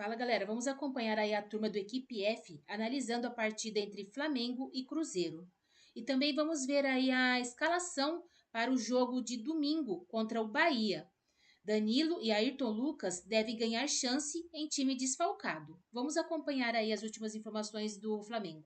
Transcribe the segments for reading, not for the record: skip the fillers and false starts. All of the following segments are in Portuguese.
Fala galera, vamos acompanhar aí a turma do Equipe F analisando a partida entre Flamengo e Cruzeiro. E também vamos ver aí a escalação para o jogo de domingo contra o Bahia. Danilo e Ayrton Lucas devem ganhar chance em time desfalcado. Vamos acompanhar aí as últimas informações do Flamengo.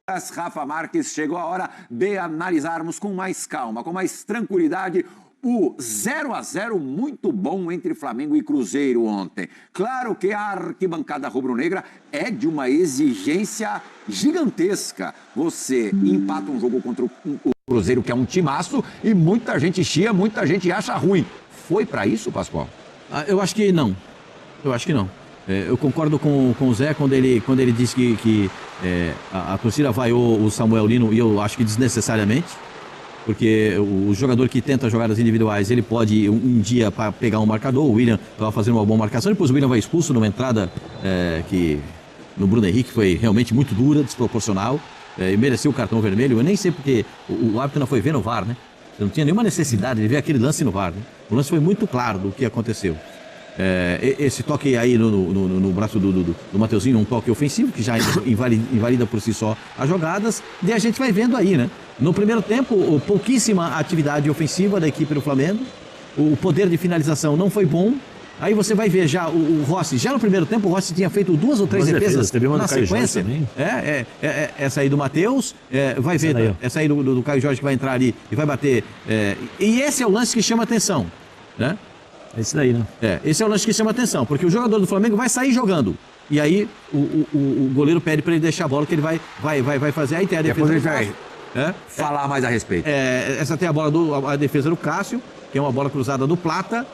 Rafa Marques, chegou a hora de analisarmos com mais calma, com mais tranquilidade, o 0-0 muito bom entre Flamengo e Cruzeiro ontem. Claro que a arquibancada rubro-negra é de uma exigência gigantesca. Você empata um jogo contra o Cruzeiro, que é um timaço, e muita gente chia, muita gente acha ruim. Foi para isso, Pascoal? Eu acho que não. Eu acho que não. Eu concordo com o Zé quando ele disse que a torcida vaiou o Samuel Lino, e eu acho que desnecessariamente, porque o jogador que tenta jogadas individuais, ele pode um dia para pegar um marcador. O William estava fazendo uma boa marcação, depois o William vai expulso numa entrada que no Bruno Henrique foi realmente muito dura, desproporcional, e mereceu o cartão vermelho. Eu nem sei porque o árbitro não foi ver no VAR, né? Não tinha nenhuma necessidade de ver aquele lance no VAR, né? O lance foi muito claro do que aconteceu. Esse toque aí no braço do Mateuzinho, um toque ofensivo, que já invalida por si só as jogadas, e a gente vai vendo aí, né? No primeiro tempo, pouquíssima atividade ofensiva da equipe do Flamengo, o poder de finalização não foi bom. Aí você vai ver já o Rossi, já no primeiro tempo o Rossi tinha feito 2 ou 3 defesas na sequência. Essa aí do Matheus, vai ver, essa aí do Caio Jorge que vai entrar ali e vai bater. E esse é o lance que chama atenção, né? É esse daí, né? Esse é o lance que chama atenção, porque o jogador do Flamengo vai sair jogando. E aí o goleiro pede para ele deixar a bola, que ele vai fazer. Aí tem a defesa. Depois a gente vai falar mais a respeito. Essa tem a defesa do Cássio, que é uma bola cruzada do Plata.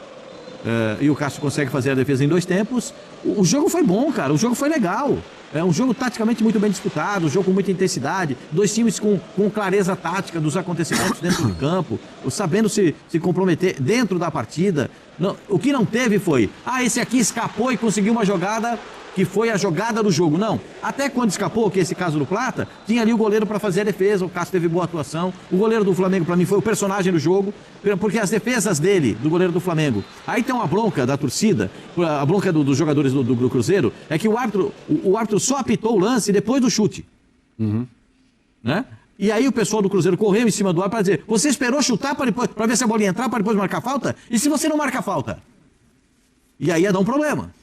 E o Cássio consegue fazer a defesa em 2 tempos. O jogo foi bom, cara. O jogo foi legal. É um jogo taticamente muito bem disputado, um jogo com muita intensidade, 2 times com clareza tática dos acontecimentos dentro do campo, sabendo se comprometer dentro da partida. Não, o que não teve foi, esse aqui escapou e conseguiu uma jogada que foi a jogada do jogo. Não, até quando escapou, que é esse caso do Plata, tinha ali o goleiro para fazer a defesa, o Cássio teve boa atuação. O goleiro do Flamengo, para mim, foi o personagem do jogo, porque as defesas dele, do goleiro do Flamengo, aí tem uma bronca da torcida, a bronca dos jogadores do Cruzeiro, é que o árbitro só apitou o lance depois do chute. Né? E aí o pessoal do Cruzeiro correu em cima do árbitro para dizer, você esperou chutar para ver se a bola ia entrar, para depois marcar falta? E se você não marca a falta? E aí ia dar um problema.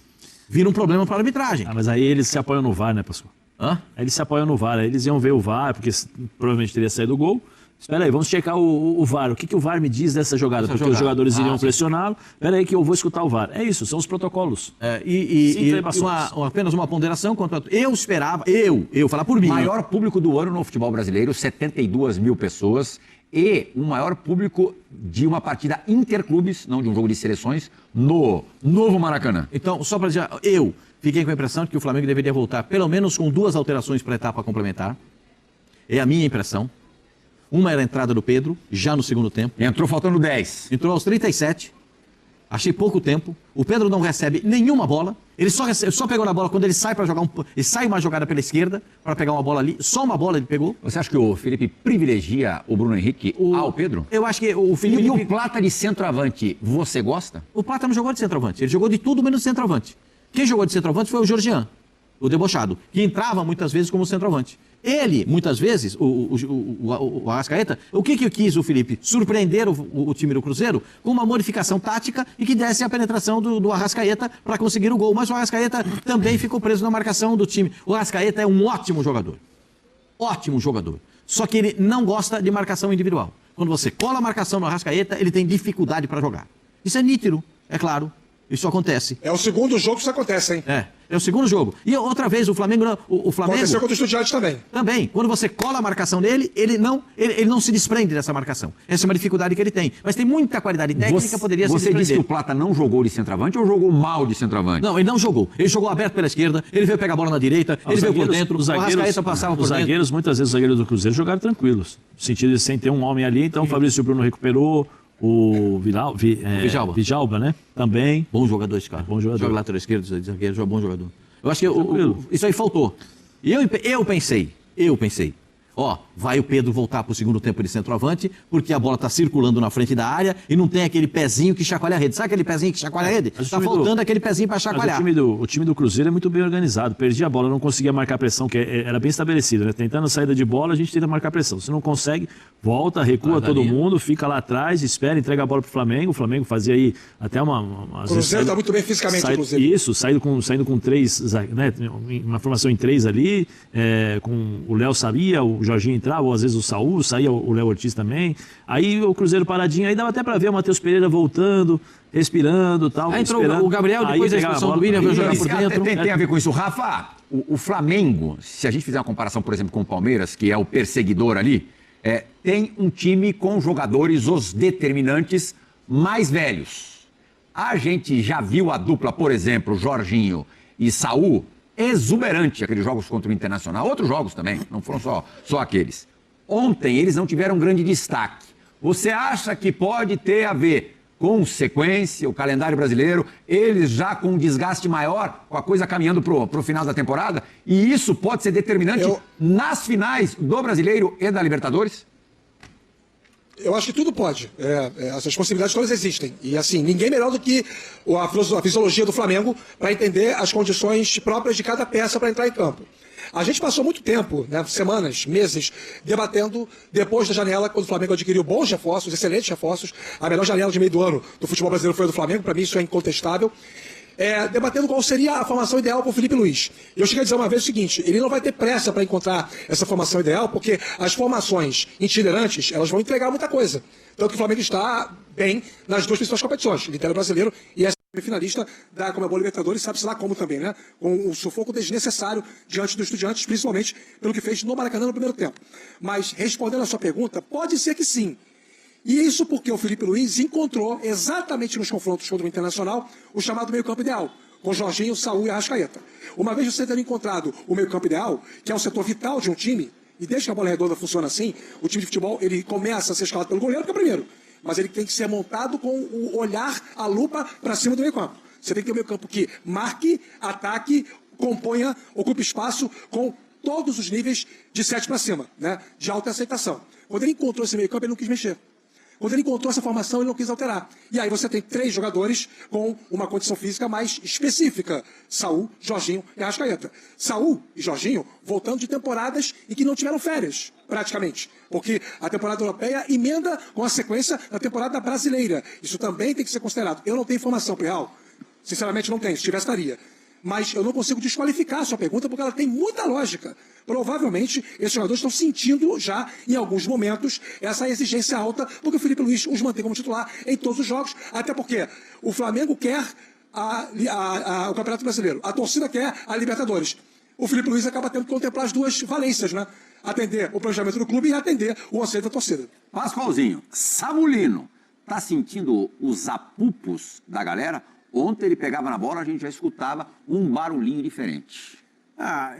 Vira um problema para a arbitragem. Mas aí eles se apoiam no VAR, né, pastor? Aí eles se apoiam no VAR, aí eles iam ver o VAR, porque provavelmente teria saído o gol. Espera aí, vamos checar o VAR. O que o VAR me diz dessa jogada? Porque os jogadores iriam pressioná-lo. Espera aí que eu vou escutar o VAR. É isso, são os protocolos. Apenas uma ponderação. Eu esperava, falar por mim. Maior público do ano no futebol brasileiro, 72 mil pessoas. E o maior público de uma partida interclubes, não de um jogo de seleções, no novo Maracanã. Então, só para dizer, eu fiquei com a impressão de que o Flamengo deveria voltar pelo menos com 2 alterações para a etapa complementar. É a minha impressão. Uma era a entrada do Pedro, já no segundo tempo. Entrou faltando 10. Entrou aos 37. Achei pouco tempo. O Pedro não recebe nenhuma bola. Ele só pegou na bola quando ele sai para jogar ele sai uma jogada pela esquerda para pegar uma bola ali. Só uma bola ele pegou. Você acha que o Felipe privilegia o Bruno Henrique ao Pedro? Eu acho que o Felipe... E o Plata de centroavante, você gosta? O Plata não jogou de centroavante. Ele jogou de tudo menos de centroavante. Quem jogou de centroavante foi o Georgian, o debochado, que entrava muitas vezes como centroavante. Ele, muitas vezes, o Arrascaeta, o que quis o Felipe? Surpreender o time do Cruzeiro com uma modificação tática e que desse a penetração do Arrascaeta para conseguir o gol. Mas o Arrascaeta também ficou preso na marcação do time. O Arrascaeta é um ótimo jogador. Ótimo jogador. Só que ele não gosta de marcação individual. Quando você cola a marcação no Arrascaeta, ele tem dificuldade para jogar. Isso é nítido, é claro. Isso acontece. É o segundo jogo que isso acontece, hein? É o segundo jogo. E outra vez, o Flamengo... Aconteceu contra o Estudiantes também. Também. Quando você cola a marcação dele, ele não se desprende dessa marcação. Essa é uma dificuldade que ele tem. Mas tem muita qualidade técnica, poderia se desprender. Você disse que o Plata não jogou de centroavante ou jogou mal de centroavante? Não, ele não jogou. Ele jogou aberto pela esquerda, ele veio pegar a bola na direita, ele veio por dentro, o Arrascaeta passava por dentro. Os zagueiros, muitas vezes os zagueiros do Cruzeiro jogaram tranquilos. No sentido de sem ter um homem ali, então o Fabrício Bruno recuperou... O Vijalba, né? Também. Bom jogador esse cara. Bom jogador. Joga lateral esquerdo, zagueiro, joga bom jogador. Eu acho que isso aí faltou. E eu pensei, ó, vai o Pedro voltar para o segundo tempo de centroavante, porque a bola está circulando na frente da área e não tem aquele pezinho que chacoalha a rede. Sabe aquele pezinho que chacoalha a rede? Está faltando aquele pezinho para chacoalhar. O time do Cruzeiro é muito bem organizado. Perdia a bola, não conseguia marcar pressão, que era bem estabelecido, né? Tentando a saída de bola, a gente tenta marcar pressão. Se não consegue, volta, recua todo mundo, fica lá atrás, espera, entrega a bola pro Flamengo. O Flamengo fazia aí até o Cruzeiro está muito bem fisicamente, inclusive. Isso, saindo com 3, né? Uma formação em 3 ali, com o Léo sabia, o Jorginho entrava, ou às vezes o Saúl, saía o Léo Ortiz também. Aí o Cruzeiro paradinho, aí dava até para ver o Matheus Pereira voltando, respirando e tal. Aí entrou o Gabriel, depois da expulsão do William, veio jogar por dentro. Tem a ver com isso. Rafa, o Flamengo, se a gente fizer uma comparação, por exemplo, com o Palmeiras, que é o perseguidor ali, tem um time com jogadores, os determinantes, mais velhos. A gente já viu a dupla, por exemplo, Jorginho e Saúl, exuberante, aqueles jogos contra o Internacional. Outros jogos também, não foram só aqueles. Ontem eles não tiveram grande destaque. Você acha que pode ter a ver com sequência, o calendário brasileiro, eles já com um desgaste maior, com a coisa caminhando pro final da temporada? E isso pode ser determinante nas finais do Brasileiro e da Libertadores? Eu acho que tudo pode. Essas possibilidades todas existem. E assim, ninguém melhor do que a fisiologia do Flamengo para entender as condições próprias de cada peça para entrar em campo. A gente passou muito tempo, né, semanas, meses, debatendo, depois da janela, quando o Flamengo adquiriu bons reforços, excelentes reforços, a melhor janela de meio do ano do futebol brasileiro foi a do Flamengo, para mim isso é incontestável, debatendo qual seria a formação ideal para o Felipe Luiz. E eu cheguei a dizer uma vez o seguinte, ele não vai ter pressa para encontrar essa formação ideal, porque as formações itinerantes, elas vão entregar muita coisa. Tanto que o Flamengo está bem nas duas principais competições, lidera o brasileiro e é finalista da Conmebol Libertadores, sabe-se lá como também, né? Com um sufoco desnecessário diante dos Estudiantes, principalmente pelo que fez no Maracanã no primeiro tempo. Mas, respondendo a sua pergunta, pode ser que sim. E isso porque o Felipe Luiz encontrou, exatamente nos confrontos contra o Internacional, o chamado meio-campo ideal, com Jorginho, Saúl e Arrascaeta. Uma vez você tendo encontrado o meio-campo ideal, que é o setor vital de um time, e desde que a bola redonda funciona assim, o time de futebol ele começa a ser escalado pelo goleiro, que é o primeiro. Mas ele tem que ser montado com o olhar, a lupa para cima do meio-campo. Você tem que ter um meio-campo que marque, ataque, componha, ocupe espaço com todos os níveis de 7 para cima, né? De alta aceitação. Quando ele encontrou esse meio-campo, ele não quis mexer. Quando ele encontrou essa formação, ele não quis alterar. E aí você tem 3 jogadores com uma condição física mais específica. Saúl, Jorginho e Arrascaeta. Saúl e Jorginho voltando de temporadas em que não tiveram férias, praticamente. Porque a temporada europeia emenda com a sequência da temporada brasileira. Isso também tem que ser considerado. Eu não tenho informação, Pirral. Sinceramente não tenho. Se tivesse, estaria. Mas eu não consigo desqualificar a sua pergunta porque ela tem muita lógica. Provavelmente, esses jogadores estão sentindo já, em alguns momentos, essa exigência alta, porque o Felipe Luiz os mantém como titular em todos os jogos, até porque o Flamengo quer o Campeonato Brasileiro, a torcida quer a Libertadores. O Felipe Luiz acaba tendo que contemplar as duas valências, né? Atender o planejamento do clube e atender o anseio da torcida. Pascoalzinho, Samulino, tá sentindo os apupos da galera? Ontem ele pegava na bola, a gente já escutava um barulhinho diferente.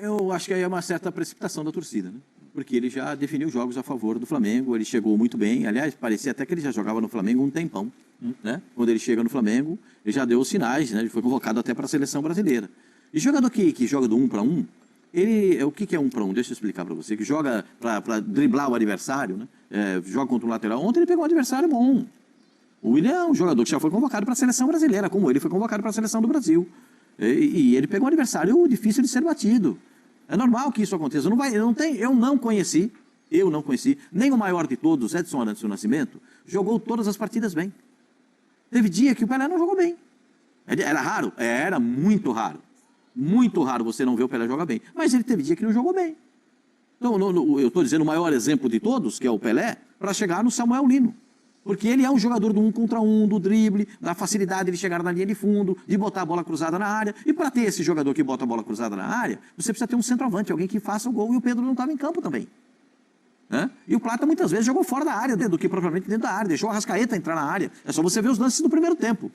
Eu acho que aí é uma certa precipitação da torcida, né? Porque ele já definiu jogos a favor do Flamengo, ele chegou muito bem. Aliás, parecia até que ele já jogava no Flamengo um tempão, né? Quando ele chega no Flamengo, ele já deu os sinais, né? Ele foi convocado até para a seleção brasileira. E jogador que joga do 1 para 1, o que é 1 para 1? Deixa eu explicar para você. Que joga para driblar o adversário, né? Joga contra o lateral. Ontem ele pegou um adversário bom. O William é um jogador que já foi convocado para a seleção brasileira, como ele foi convocado para a seleção do Brasil. E ele pegou um adversário difícil de ser batido. É normal que isso aconteça. Eu não conheci, nem o maior de todos, Edson Arantes do Nascimento, jogou todas as partidas bem. Teve dia que o Pelé não jogou bem. Era raro? Era muito raro. Muito raro você não ver o Pelé jogar bem. Mas ele teve dia que não jogou bem. Então, eu estou dizendo o maior exemplo de todos, que é o Pelé, para chegar no Samuel Lino. Porque ele é um jogador do 1 contra 1, do drible, da facilidade de chegar na linha de fundo, de botar a bola cruzada na área. E para ter esse jogador que bota a bola cruzada na área, você precisa ter um centroavante, alguém que faça o gol. E o Pedro não estava em campo também. E o Plata muitas vezes jogou fora da área do que propriamente dentro da área. Deixou o Arrascaeta entrar na área. É só você ver os lances do primeiro tempo.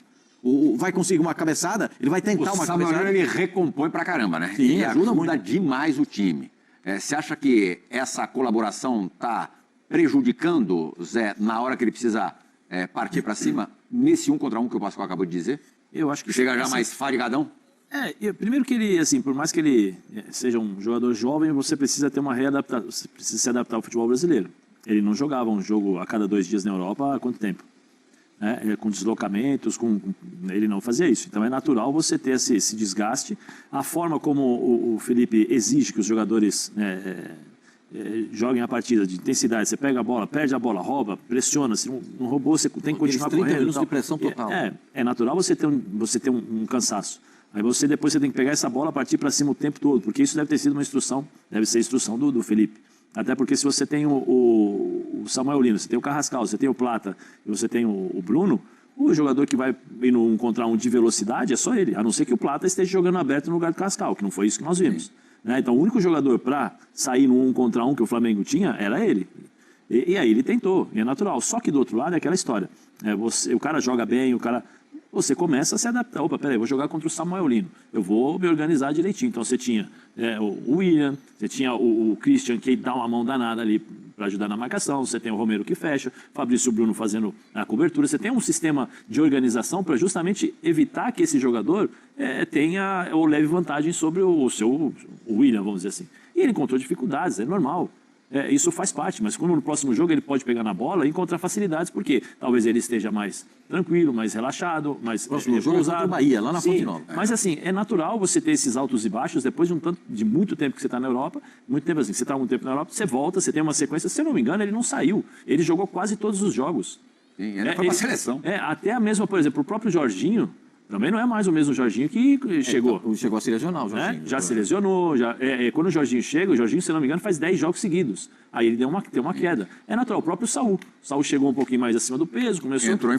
Vai conseguir uma cabeçada, ele vai tentar uma cabeçada. O Samuel, ele recompõe pra caramba, né? Sim, ele ajuda demais o time. Você acha que essa colaboração está prejudicando, Zé, na hora que ele precisa partir para cima, nesse 1 contra 1 que o Pascoal acabou de dizer? Eu acho que chega já mais fadigadão? Primeiro que ele, assim, por mais que ele seja um jogador jovem, você precisa ter uma readaptação, você precisa se adaptar ao futebol brasileiro. Ele não jogava um jogo a cada 2 dias na Europa há quanto tempo? Com deslocamentos, ele não fazia isso. Então é natural você ter esse desgaste. A forma como o Felipe exige que os jogadores joguem a partida de intensidade, você pega a bola, perde a bola, rouba, pressiona, se não roubou, você tem que continuar 30 correndo. minutos de pressão total. É natural você ter um cansaço. Aí depois você tem que pegar essa bola e partir para cima o tempo todo, porque isso deve ter sido uma instrução, deve ser a instrução do Felipe. Até porque se você tem o Samuel Lino, você tem o Carrascal, você tem o Plata e você tem o Bruno, o jogador que vai ir no 1 contra 1 de velocidade é só ele, a não ser que o Plata esteja jogando aberto no lugar do Carrascal, que não foi isso que nós vimos. Então o único jogador para sair no 1 contra 1 que o Flamengo tinha era ele. E aí ele tentou, e é natural. Só que do outro lado é aquela história. O cara joga bem, você começa a se adaptar. Opa, peraí, vou jogar contra o Samuel Lino. Eu vou me organizar direitinho. Então você tinha o William, você tinha o Christian, que dá uma mão danada ali para ajudar na marcação, você tem o Romero que fecha, Fabrício Bruno fazendo a cobertura. Você tem um sistema de organização para justamente evitar que esse jogador tenha ou leve vantagem sobre o William, vamos dizer assim. E ele encontrou dificuldades, é normal. Isso faz parte, mas como no próximo jogo ele pode pegar na bola e encontrar facilidades, porque talvez ele esteja mais tranquilo, mais relaxado, mais usado. Bahia, lá na Fonte Nova. Mas assim, é natural você ter esses altos e baixos depois de muito tempo que você está na Europa. Muito tempo assim, você está muito tempo na Europa, você volta, você tem uma sequência. Se eu não me engano, ele não saiu. Ele jogou quase todos os jogos. Sim, ele foi para a seleção. Até a mesma, por exemplo, o próprio Jorginho. Também não é mais o mesmo Jorginho que chegou. Chegou a se lesionar, o Jorginho. Já se lesionou. Quando o Jorginho chega, o Jorginho, se não me engano, faz 10 jogos seguidos. Aí ele tem uma queda. É natural, o próprio Saul. O Saul chegou um pouquinho mais acima do peso, entrou em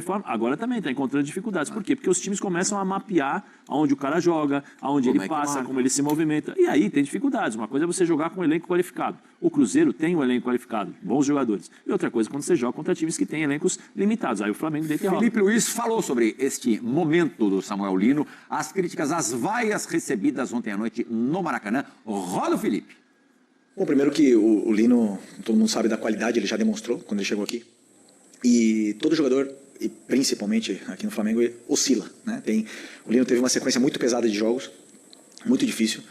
forma. Agora também está encontrando dificuldades. Por quê? Porque os times começam a mapear aonde o cara joga, aonde ele passa, como ele se movimenta. E aí tem dificuldades. Uma coisa é você jogar com um elenco qualificado. O Cruzeiro tem um elenco qualificado, bons jogadores. E outra coisa é quando você joga contra times que têm elencos limitados. Aí o Flamengo deita e rola. Felipe Luiz falou sobre este momento do Samuel Lino, as críticas, as vaias recebidas ontem à noite no Maracanã. Roda o Felipe. Bom, primeiro que o Lino, todo mundo sabe da qualidade, ele já demonstrou quando ele chegou aqui. E todo jogador, e principalmente aqui no Flamengo, oscila, né? O Lino teve uma sequência muito pesada de jogos, muito difícil.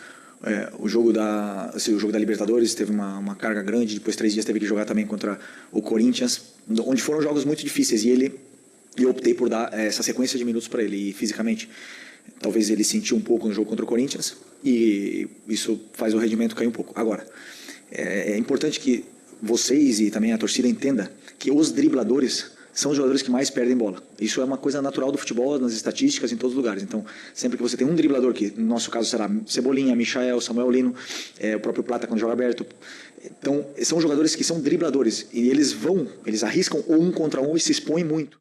O jogo da Libertadores teve uma carga grande, depois 3 dias teve que jogar também contra o Corinthians, onde foram jogos muito difíceis. E eu optei por dar essa sequência de minutos para ele, e fisicamente talvez ele sentiu um pouco no jogo contra o Corinthians, e isso faz o rendimento cair um pouco. Agora, é importante que vocês e também a torcida entenda que os dribladores são os jogadores que mais perdem bola. Isso é uma coisa natural do futebol, nas estatísticas, em todos os lugares. Então, sempre que você tem um driblador, que no nosso caso será Cebolinha, Michael, Samuel Lino, o próprio Plata quando joga aberto. Então, são jogadores que são dribladores, e eles arriscam o 1 contra 1 e se expõem muito.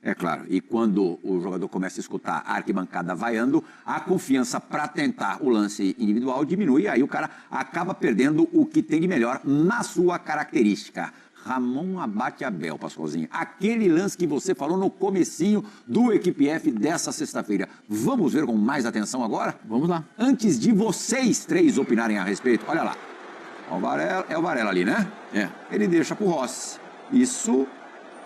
É claro, e quando o jogador começa a escutar a arquibancada vaiando, a confiança para tentar o lance individual diminui, e aí o cara acaba perdendo o que tem de melhor na sua característica. Ramon Abate Abel, Pascoalzinho. Aquele lance que você falou no comecinho do Equipe F dessa sexta-feira. Vamos ver com mais atenção agora? Vamos lá. Antes de vocês 3 opinarem a respeito, olha lá. É o Varela ali, né? Ele deixa pro Rossi. Isso...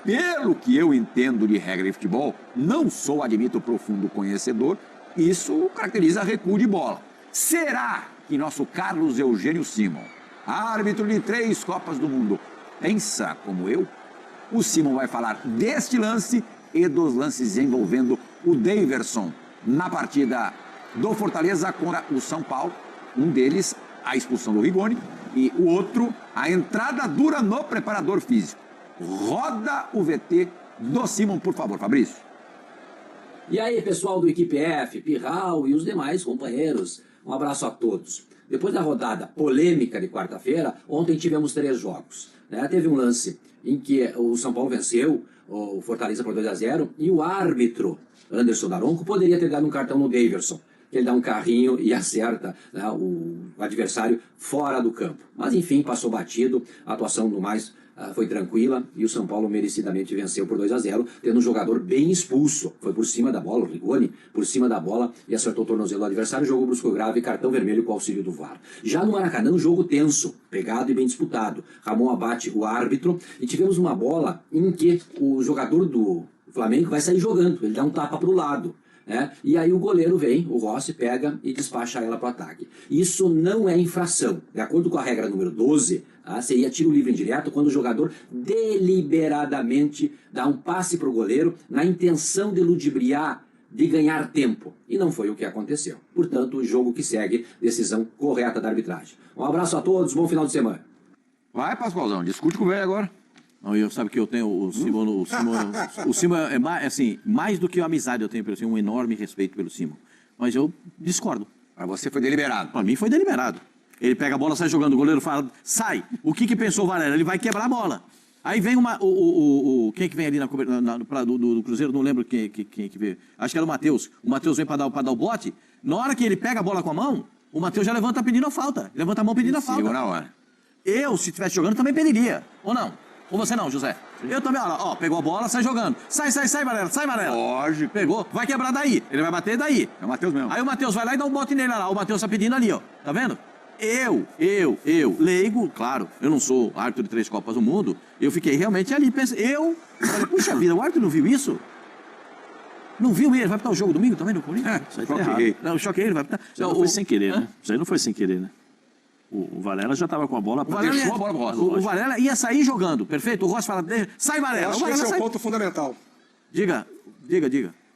Pelo que eu entendo de regra de futebol, não sou, admito, profundo conhecedor, isso caracteriza recuo de bola. Será que nosso Carlos Eugênio Simon, árbitro de 3 Copas do Mundo, pensa como eu? O Simon vai falar deste lance e dos lances envolvendo o Daverson na partida do Fortaleza contra o São Paulo. Um deles, a expulsão do Rigoni, e o outro, a entrada dura no preparador físico. Roda o VT do Simon, por favor, Fabrício. E aí, pessoal do Equipe F, Pirral e os demais companheiros, um abraço a todos. Depois da rodada polêmica de quarta-feira, ontem tivemos 3 jogos. Teve um lance em que o São Paulo venceu o Fortaleza por 2-0 e o árbitro, Anderson Daronco, poderia ter dado um cartão no Daverson, que ele dá um carrinho e acerta o adversário fora do campo. Mas enfim, passou batido, a atuação do mais foi tranquila e o São Paulo merecidamente venceu por 2-0, tendo um jogador bem expulso. Foi por cima da bola, o Rigoni, por cima da bola e acertou o tornozelo do adversário, jogou brusco grave, cartão vermelho com auxílio do VAR. Já no Maracanã, um jogo tenso, pegado e bem disputado. Ramon Abate, o árbitro, e tivemos uma bola em que o jogador do Flamengo vai sair jogando, ele dá um tapa para o lado. né? E aí o goleiro vem, o Rossi, pega e despacha ela para o ataque. Isso não é infração. De acordo com a regra número 12, seria tiro livre indireto quando o jogador deliberadamente dá um passe para o goleiro na intenção de ludibriar, de ganhar tempo. E não foi o que aconteceu. Portanto, o jogo que segue, decisão correta da arbitragem. Um abraço a todos, bom final de semana. Vai, Pascoalzão, discute com o velho agora. Não, eu sabe que eu tenho o Simon, o Simon é mais, assim, mais do que a amizade eu tenho pelo Simon, um enorme respeito pelo Simon. Mas eu discordo. Para você foi deliberado. Para mim foi deliberado. Ele pega a bola, sai jogando, o goleiro fala, sai. O que pensou o Varela? Ele vai quebrar a bola. Aí vem quem que vem ali do Cruzeiro, não lembro quem que veio. Acho que era o Matheus. O Matheus vem para dar o bote. Na hora que ele pega a bola com a mão, o Matheus já levanta pedindo a falta. Levanta a mão pedindo a falta. Segura na hora. Eu, se estivesse jogando, também pediria. Ou não? Ou você não, José? Eu também, ó, pegou a bola, sai jogando. Sai, Varela, sai, Varela. Lógico. Pegou, vai quebrar daí. Ele vai bater daí. É o Matheus mesmo. Aí o Matheus vai lá e dá um bote nele lá. O Matheus tá pedindo ali, ó. Tá vendo? Eu, leigo, claro, eu não sou árbitro de 3 Copas do Mundo, eu fiquei realmente ali, falei, puxa vida, o árbitro não viu isso? Não viu ele? Vai pitar o jogo domingo também no Corinthians? Isso aí tá errado. Não, choquei ele, vai pitar. Isso aí não foi sem querer, né? Isso aí não foi sem querer, né? O Varela já estava com a bola, deixou a bola pro Rossi. O Varela ia sair jogando, perfeito? O Rossi fala, sai, Varela. Acho que esse é o ponto fundamental. Diga.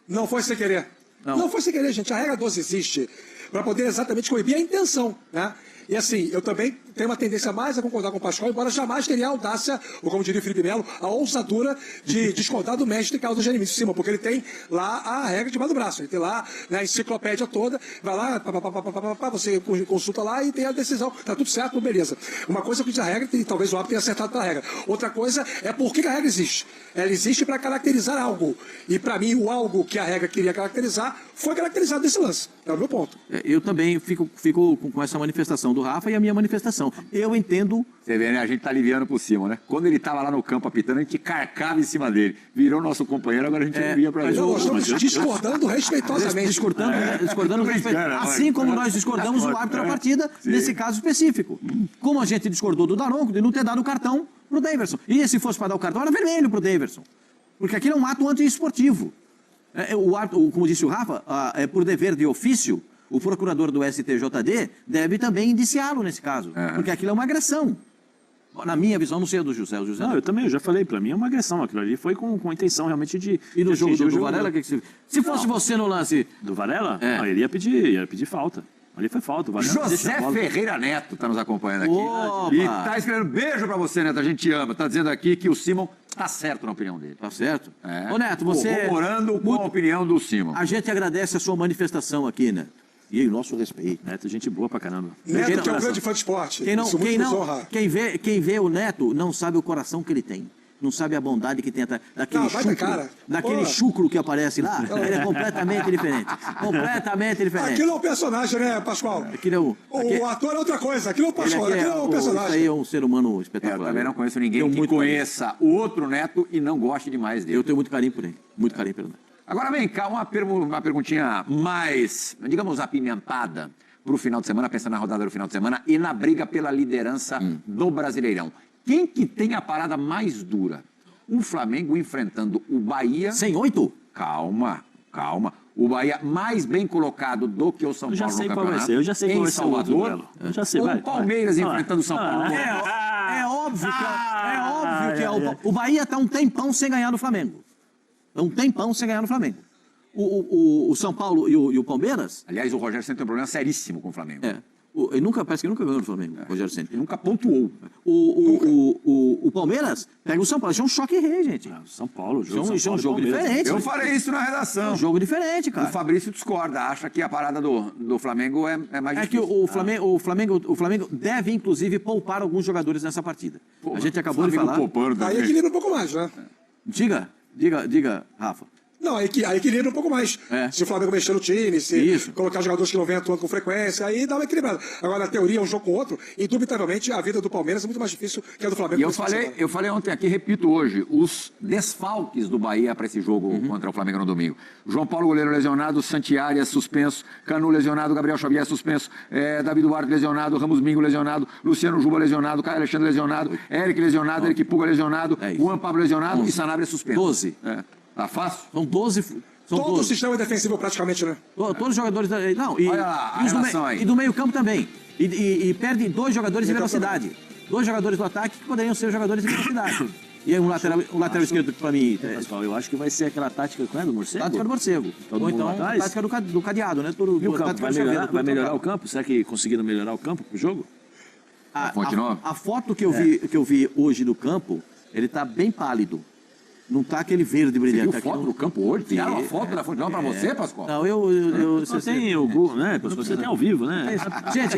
Não foi sem querer. Não foi sem querer, gente. A regra 12 existe para poder exatamente coibir a intenção, né? E assim, eu também tenho uma tendência mais a concordar com o Pascoal, embora jamais teria a audácia, ou como diria o Felipe Melo, a ousadura de discordar do mestre Carlos Jeremias de cima, porque ele tem lá a regra debaixo do braço, ele tem lá, né, a enciclopédia toda, vai lá, você consulta lá e tem a decisão, tá tudo certo, beleza. Uma coisa é que diz a regra, e talvez o árbitro tenha acertado pela regra. Outra coisa é por que a regra existe. Ela existe para caracterizar algo. E para mim, o algo que a regra queria caracterizar foi caracterizado nesse lance. É o meu ponto. Eu também fico com essa manifestação do Rafa e a minha manifestação. Eu entendo... Você vê, né? A gente tá aliviando por cima, né? Quando ele tava lá no campo apitando, a gente carcava em cima dele. Virou nosso companheiro, agora a gente envia pra ele. Nós estamos discordando respeitosamente. Discordando respeitosamente. Assim como nós discordamos do árbitro da partida, nesse caso específico. Como a gente discordou do Daronco de não ter dado o cartão pro Daverson. E se fosse para dar o cartão, era vermelho pro Daverson. Porque aquilo é um ato antiesportivo. O árbitro, como disse o Rafa, por dever de ofício, o procurador do STJD deve também indiciá-lo nesse caso. Porque aquilo é uma agressão. Na minha visão, não sei a do José. O José não, eu já falei, para mim é uma agressão. Aquilo ali foi com a intenção realmente de... E no jogo do Varela, se fosse você no lance... Do Varela? Não, ele ia pedir falta. Ali foi falta. O José Ferreira Neto está nos acompanhando aqui. Opa. E está escrevendo beijo para você, Neto. A gente ama. Está dizendo aqui que o Simon está certo na opinião dele. Tá certo? Ô, Neto, você... Corroborando com a opinião do Simon. A gente agradece a sua manifestação aqui, Neto. E o nosso respeito. Neto, gente boa pra caramba. Neto, que é um grande fã de esporte. Quem vê o Neto não sabe o coração que ele tem. Não sabe a bondade que tem daquele chucro que aparece lá. Ele é completamente diferente. Completamente diferente. Aquilo é um personagem, né, Pascoal? O ator é outra coisa. Aquilo é um Pascoal. Aquilo é um personagem. Isso aí é um ser humano espetacular. Eu também não conheço ninguém que conheça o outro Neto e não goste demais dele. Eu tenho muito carinho por ele. Muito carinho pelo Neto. Agora vem cá, uma perguntinha mais, digamos, apimentada para o final de semana, pensando na rodada do final de semana e na briga pela liderança do Brasileirão. Quem que tem a parada mais dura? O Flamengo enfrentando o Bahia... Sem 8? Calma. O Bahia mais bem colocado do que o São Paulo no campeonato. Eu já sei qual vai ser o Salvador. Eu já sei, o Palmeiras enfrentando o São Paulo. É óbvio que o Bahia está um tempão sem ganhar do Flamengo. Um tempão sem ganhar no Flamengo. O São Paulo e o Palmeiras... Aliás, o Rogério Ceni tem um problema seríssimo com o Flamengo. Parece que nunca ganhou no Flamengo, o Rogério Ceni. Ele nunca pontuou. O Palmeiras pega o São Paulo. Isso é um choque rei, gente. São Paulo, isso é um jogo diferente. Eu falei isso na redação. É um jogo diferente, cara. O Fabrício discorda, acha que a parada do Flamengo é mais difícil. É que o Flamengo deve, inclusive, poupar alguns jogadores nessa partida. A gente acabou de falar. Aí equilibra um pouco mais, né? Diga, Rafa. Não, aí equilibra um pouco mais. Se o Flamengo mexer no time, se colocar jogadores que não vêm atuando com frequência, aí dá uma equilibrada. Agora, na teoria, um jogo com o outro, indubitavelmente, a vida do Palmeiras é muito mais difícil que a do Flamengo. E eu falei ontem aqui, repito hoje, os desfalques do Bahia para esse jogo contra o Flamengo no domingo. João Paulo, goleiro lesionado, Santiária suspenso, Canu lesionado, Gabriel Xavier suspenso, Davi Duarte lesionado, Ramos Mingo lesionado, Luciano Juba lesionado, Caio Alexandre lesionado, Eric lesionado, Eric Puga lesionado, Juan Pablo lesionado e Sanabria suspenso. 12. Tá fácil? São 12. Todo o sistema defensivo praticamente, né? Todos os jogadores... Não, e, Olha lá, a e, os do relação aí. e do meio campo também. E perde 2 jogadores de velocidade. 2 jogadores do ataque que poderiam ser jogadores de velocidade. E aí um lateral esquerdo para mim... Pessoal, eu acho que vai ser aquela tática do morcego. Tática do morcego. Todo Ou mundo então atrás? tática do cadeado, né? E o campo, vai melhorar o campo? Será que conseguiram melhorar o campo pro jogo? A foto que eu vi hoje do campo, ele tá bem pálido. Não tá aquele verde brilhante. Você viu foto do campo hoje? Tiraram a foto da Fonte Nova pra você, Pascoal? Não, Você tem o Google, né? Você tem ao vivo, né? Gente,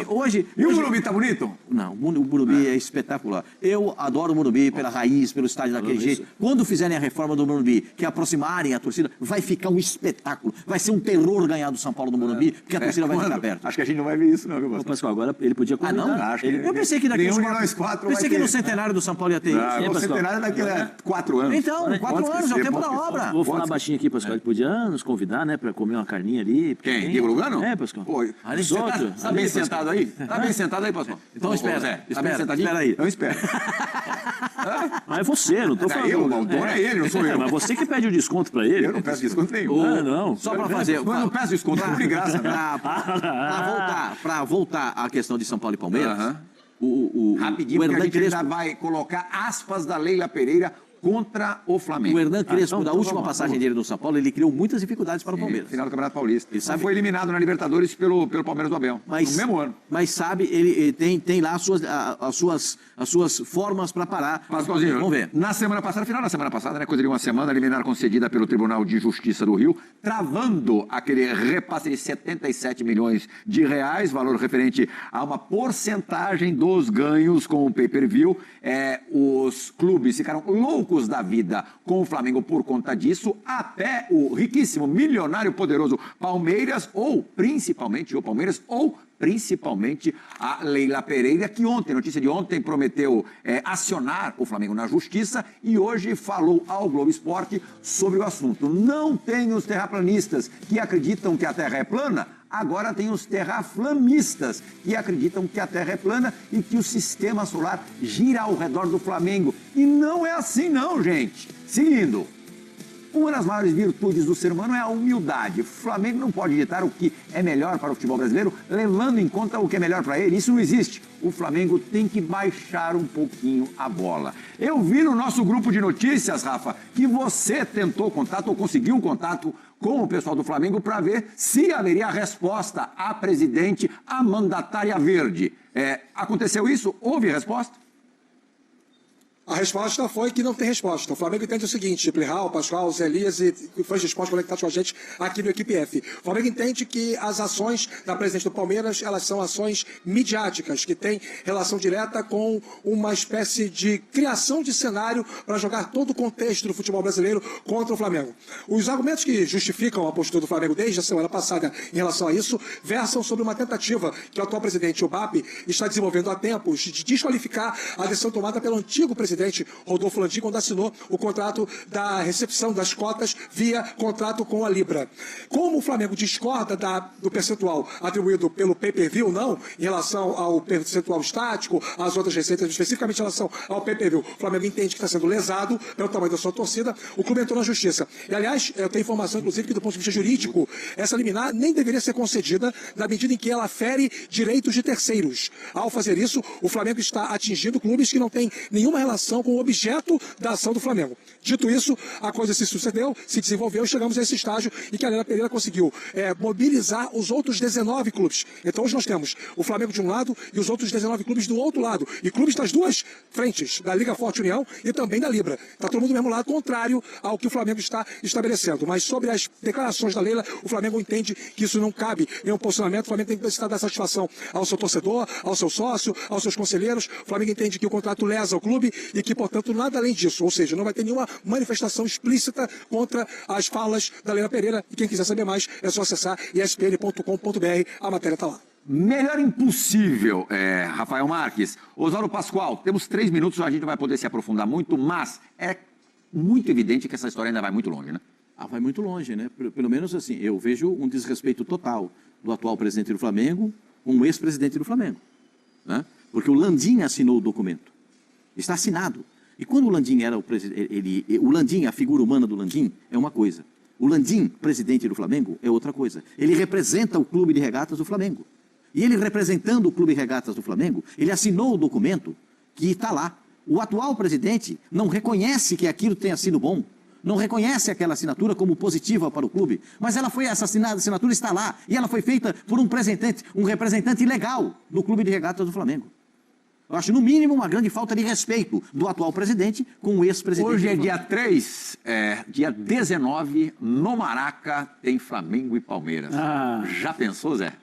hoje... E o Morumbi tá bonito? Não, o Morumbi é espetacular. Eu adoro o Morumbi pela raiz, pelo estádio daquele jeito. Quando fizerem a reforma do Morumbi, que aproximarem a torcida, vai ficar um espetáculo. Vai ser um terror ganhar do São Paulo no Morumbi, porque a torcida vai ficar perto. Acho que a gente não vai ver isso, não, viu, Ô, Pascoal? Pascoal, agora ele podia convidar. não? Acho que Eu pensei que daqui nenhum uns de quatro- nós 4 Pensei vai que ter. no centenário do São Paulo ia ter isso. Ah, o Pascoal? centenário daqui a 4 anos. Então, 4 anos, é o tempo da obra. Vou falar baixinho aqui, Pascoal. Ele podia nos convidar, né? Pra comer uma carninha ali. Quem? Diego Lugano? É, Pascoal. Oi. Os outros. Tá bem sentado aí? Tá bem sentado aí, Pascoal? Então espera, Zé, tá espera, bem sentadinho? espera aí. Então espera. Mas é você, não tô É falando. eu, o dono é ele, não sou eu. Mas você que pede o desconto pra ele. Eu não peço desconto nenhum. Ah, não. Só para fazer... Eu não peço desconto, não de graça. Né? Para voltar à questão de São Paulo e Palmeiras, Aham. o Rapidinho, porque a Hernan gente ainda Crespo... vai colocar aspas da Leila Pereira contra o Flamengo. O Hernan Crespo, então da vamos última lá, passagem dele no São Paulo, ele criou muitas dificuldades para o Sim, Palmeiras. final do Campeonato Paulista. Ele sabe- Foi eliminado na Libertadores pelo Palmeiras do Abel. No mesmo ano. Mas sabe, ele tem lá as suas formas para parar. Pascoalzinho, Vamos ver. na semana passada, final da semana passada, né, coisa de uma semana, liminar concedida pelo Tribunal de Justiça do Rio, travando aquele repasse de 77 milhões de reais, valor referente a uma porcentagem dos ganhos com o pay-per-view. Os clubes ficaram loucos da vida com o Flamengo por conta disso, até o riquíssimo, milionário, poderoso Palmeiras, ou principalmente o Palmeiras, ou principalmente a Leila Pereira, que ontem, notícia de ontem, prometeu acionar o Flamengo na justiça e hoje falou ao Globo Esporte sobre o assunto. Não tem os terraplanistas que acreditam que a Terra é plana, agora tem os terraflamistas que acreditam que a Terra é plana e que o sistema solar gira ao redor do Flamengo. E não é assim não, gente. Seguindo. Uma das maiores virtudes do ser humano é a humildade. O Flamengo não pode ditar o que é melhor para o futebol brasileiro, levando em conta o que é melhor para ele. Isso não existe. O Flamengo tem que baixar um pouquinho a bola. Eu vi no nosso grupo de notícias, Rafa, que você tentou contato ou conseguiu um contato com o pessoal do Flamengo para ver se haveria resposta à presidente, à mandatária verde. Aconteceu isso? Houve resposta? A resposta foi que não tem resposta. O Flamengo entende o seguinte, Plihal, Pascoal, Zé Elias e fãs de esporte conectados com a gente aqui no Equipe F. O Flamengo entende que as ações da presidente do Palmeiras, elas são ações midiáticas, que têm relação direta com uma espécie de criação de cenário para jogar todo o contexto do futebol brasileiro contra o Flamengo. Os argumentos que justificam a postura do Flamengo desde a semana passada em relação a isso, versam sobre uma tentativa que o atual presidente, o BAP, está desenvolvendo há tempos de desqualificar a decisão tomada pelo antigo presidente Rodolfo Landim quando assinou o contrato da recepção das cotas via contrato com a Libra. Como o Flamengo discorda do percentual atribuído pelo pay-per-view, não, em relação ao percentual estático, às outras receitas, especificamente em relação ao pay-per-view, o Flamengo entende que está sendo lesado pelo tamanho da sua torcida, o clube entrou na justiça. E, aliás, eu tenho informação, inclusive, que do ponto de vista jurídico, essa liminar nem deveria ser concedida na medida em que ela fere direitos de terceiros. Ao fazer isso, o Flamengo está atingindo clubes que não têm nenhuma relação com o objeto da ação do Flamengo. Dito isso, a coisa se sucedeu, se desenvolveu e chegamos a esse estágio em que a Leila Pereira conseguiu mobilizar os outros 19 clubes. Então hoje nós temos o Flamengo de um lado e os outros 19 clubes do outro lado. E clubes das duas frentes, da Liga Forte União e também da Libra. Está todo mundo do mesmo lado, contrário ao que o Flamengo está estabelecendo. Mas sobre as declarações da Leila, o Flamengo entende que isso não cabe em um posicionamento. O Flamengo tem que precisar dar satisfação ao seu torcedor, ao seu sócio, aos seus conselheiros. O Flamengo entende que o contrato lesa o clube e que, portanto, nada além disso. Ou seja, não vai ter nenhuma manifestação explícita contra as falas da Leila Pereira. E quem quiser saber mais, é só acessar espn.com.br. A matéria está lá. Melhor impossível, Rafael Marques. Oswaldo Pascoal, temos 3 minutos, a gente vai poder se aprofundar muito, mas é muito evidente que essa história ainda vai muito longe, né? Vai muito longe, né? Pelo menos assim, eu vejo um desrespeito total do atual presidente do Flamengo com o ex-presidente do Flamengo, né? Porque o Landim assinou o documento. Está assinado. E quando o Landim era o presidente, o Landim, a figura humana do Landim, é uma coisa. O Landim, presidente do Flamengo, é outra coisa. Ele representa o Clube de Regatas do Flamengo. E ele representando o Clube de Regatas do Flamengo, ele assinou o documento que está lá. O atual presidente não reconhece que aquilo tenha sido bom, não reconhece aquela assinatura como positiva para o clube, mas ela foi assassinada, a assinatura está lá, e ela foi feita por um representante legal do Clube de Regatas do Flamengo. Eu acho, no mínimo, uma grande falta de respeito do atual presidente com o ex-presidente. Hoje é dia 3, dia 19, no Maraca tem Flamengo e Palmeiras. Já pensou, Zé?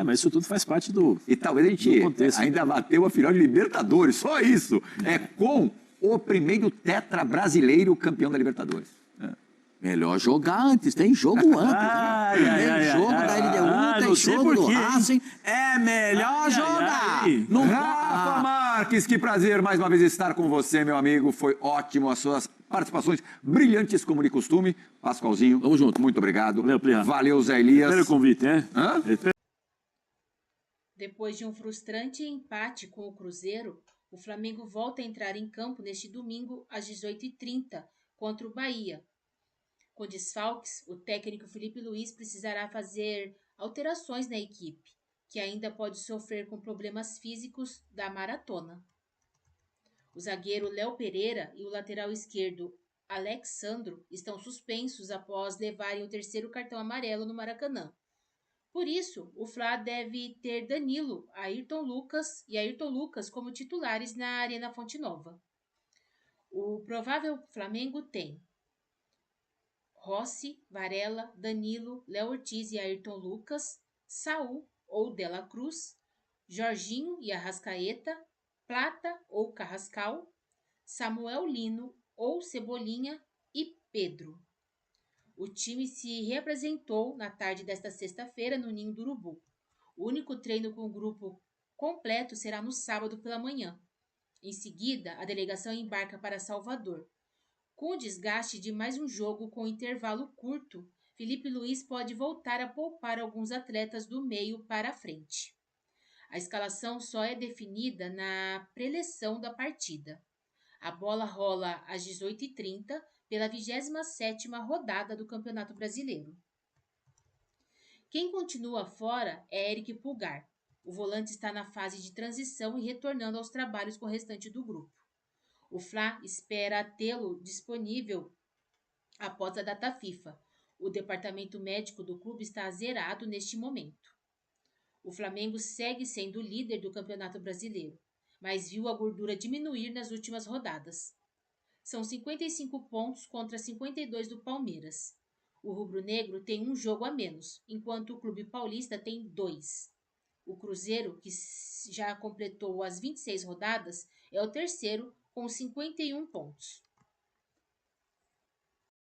Mas isso tudo faz parte do... E talvez a gente ainda bateu a final de Libertadores, só isso. É com o primeiro tetra brasileiro campeão da Libertadores. Melhor jogar antes, tem jogo antes. Tem jogo da LDU, tem jogo do Racing. É melhor jogar. Rafa Marques, que prazer mais uma vez estar com você, meu amigo. Foi ótimo as suas participações brilhantes como de costume. Pascoalzinho, vamos junto. Muito obrigado. Valeu, Zé Elias. Primeiro convite, né? Depois de um frustrante empate com o Cruzeiro, o Flamengo volta a entrar em campo neste domingo às 18h30 contra o Bahia. Com desfalques, o técnico Felipe Luiz precisará fazer alterações na equipe, que ainda pode sofrer com problemas físicos da maratona. O zagueiro Léo Pereira e o lateral esquerdo Alexandro estão suspensos após levarem o terceiro cartão amarelo no Maracanã. Por isso, o Fla deve ter Danilo, Ayrton Lucas como titulares na Arena Fonte Nova. O provável Flamengo tem Rossi, Varela, Danilo, Léo Ortiz e Ayrton Lucas, Saul ou Dela Cruz, Jorginho e Arrascaeta, Plata ou Carrascal, Samuel Lino ou Cebolinha e Pedro. O time se reapresentou na tarde desta sexta-feira no Ninho do Urubu. O único treino com o grupo completo será no sábado pela manhã. Em seguida, a delegação embarca para Salvador. Com o desgaste de mais um jogo com intervalo curto, Felipe Luiz pode voltar a poupar alguns atletas do meio para a frente. A escalação só é definida na preleção da partida. A bola rola às 18h30 pela 27ª rodada do Campeonato Brasileiro. Quem continua fora é Eric Pulgar. O volante está na fase de transição e retornando aos trabalhos com o restante do grupo. O Fla espera tê-lo disponível após a data FIFA. O departamento médico do clube está zerado neste momento. O Flamengo segue sendo o líder do Campeonato Brasileiro, mas viu a gordura diminuir nas últimas rodadas. São 55 pontos contra 52 do Palmeiras. O rubro-negro tem um jogo a menos, enquanto o Clube Paulista tem 2. O Cruzeiro, que já completou as 26 rodadas, é o terceiro com 51 pontos.